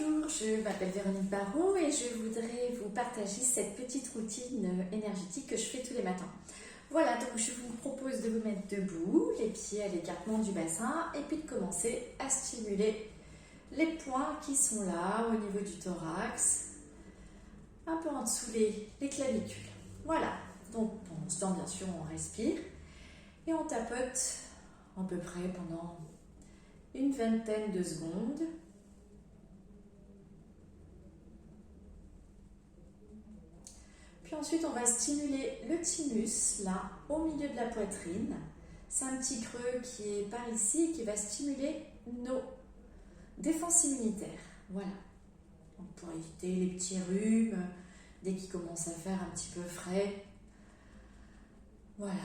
Bonjour, je m'appelle Véronique Barrault et je voudrais vous partager cette petite routine énergétique que je fais tous les matins. Voilà, donc je vous propose de vous mettre debout, les pieds à l'écartement du bassin et puis de commencer à stimuler les points qui sont là au niveau du thorax, un peu en dessous les clavicules. Voilà, donc pendant ce temps bien sûr on respire et on tapote à peu près pendant une vingtaine de secondes. Puis ensuite, on va stimuler le thymus, là, au milieu de la poitrine. C'est un petit creux qui est par ici et qui va stimuler nos défenses immunitaires. Voilà. Donc pour éviter les petits rhumes, dès qu'il commence à faire un petit peu frais. Voilà.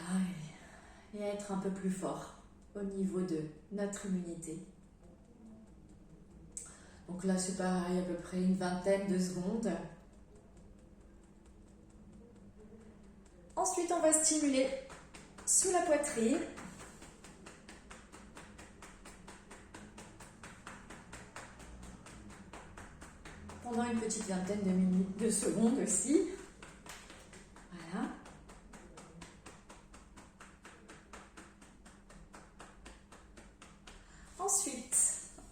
Et être un peu plus fort au niveau de notre immunité. Donc là, c'est pareil, à peu près une vingtaine de secondes. Ensuite, on va stimuler sous la poitrine. Pendant une petite vingtaine de secondes aussi. Voilà. Ensuite,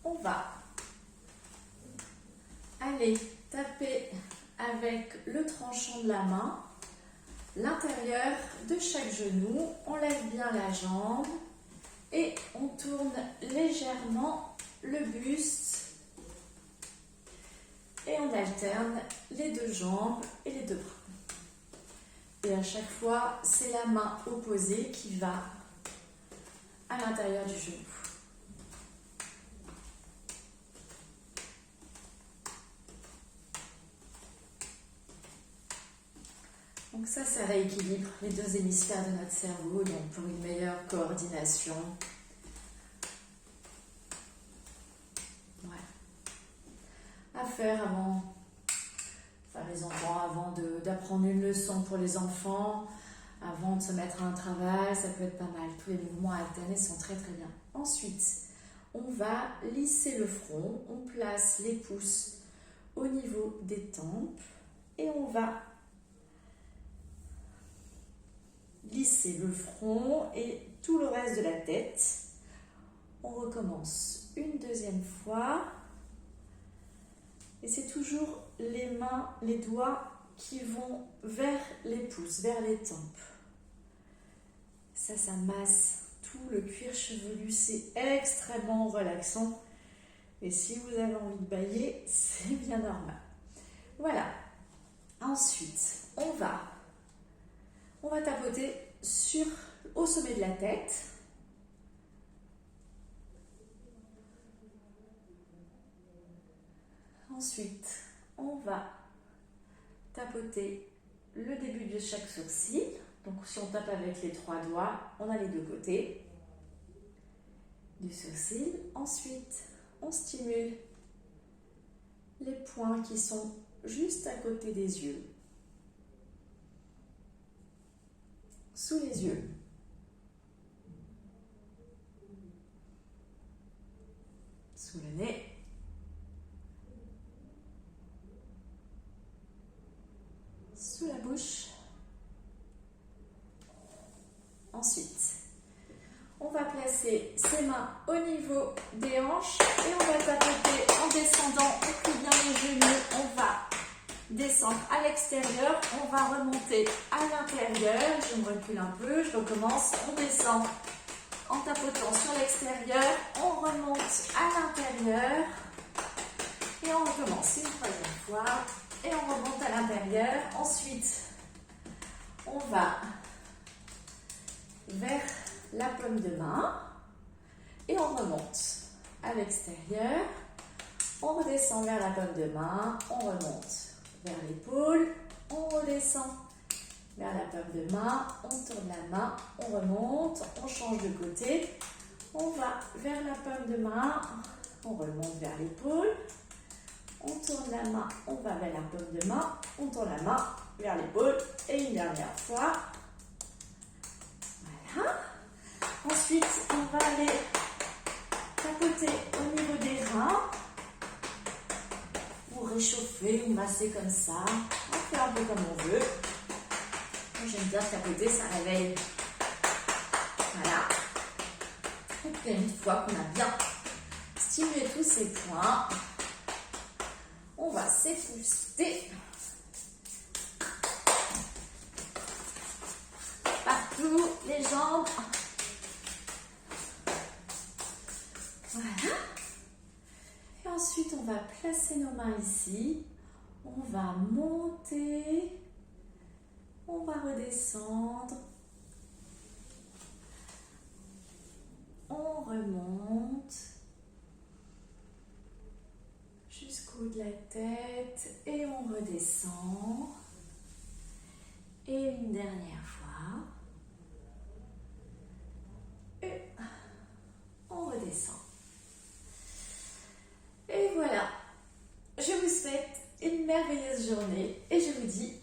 on va aller taper avec le tranchant de la main l'intérieur de chaque genou, on lève bien la jambe et on tourne légèrement le buste et on alterne les deux jambes et les deux bras. Et à chaque fois, c'est la main opposée qui va à l'intérieur du genou. Donc ça rééquilibre les deux hémisphères de notre cerveau, donc pour une meilleure coordination. Voilà. À faire avant, enfin les enfants, avant d'apprendre une leçon pour les enfants, avant de se mettre à un travail, ça peut être pas mal. Tous les mouvements alternés sont très très bien. Ensuite, on va lisser le front, on place les pouces au niveau des tempes et on va lisser le front et tout le reste de la tête. On recommence une deuxième fois. Et c'est toujours les mains, les doigts qui vont vers les pouces, vers les tempes. Ça masse tout le cuir chevelu. C'est extrêmement relaxant. Et si vous avez envie de bâiller, c'est bien normal. Voilà. Ensuite, on va tapoter au sommet de la tête. Ensuite, on va tapoter le début de chaque sourcil. Donc si on tape avec les trois doigts, on a les deux côtés du sourcil. Ensuite, on stimule les points qui sont juste à côté des yeux. Sous les yeux. Sous le nez. Sous la bouche. Ensuite, on va placer ses mains au niveau des hanches et on va tapoter en descendant. On plie bien les genoux. On va descendre à l'extérieur, on va remonter à l'intérieur, je me recule un peu, je recommence, on descend en tapotant sur l'extérieur, on remonte à l'intérieur et on recommence une troisième fois et on remonte à l'intérieur. Ensuite, on va vers la paume de main et on remonte à l'extérieur, on redescend vers la paume de main, on remonte vers l'épaule, on redescend vers la paume de main, on tourne la main, on remonte, on change de côté, on va vers la paume de main, on remonte vers l'épaule, on tourne la main, on va vers la paume de main, on tourne la main vers l'épaule et une dernière fois. Voilà. Ensuite, on va aller tapoter au niveau des reins. réchauffer ou masser comme ça. On fait un peu comme on veut. Moi, j'aime bien tapoter, ça réveille. Voilà. Et puis une fois qu'on a bien stimulé tous ces points, on va s'effuster partout, les jambes. Voilà. Et ensuite, on va placer nos mains ici. On va monter. On va redescendre. On remonte jusqu'au haut de la tête et on redescend. Et une dernière fois. Et on redescend. Et voilà. Je vous souhaite une merveilleuse journée et je vous dis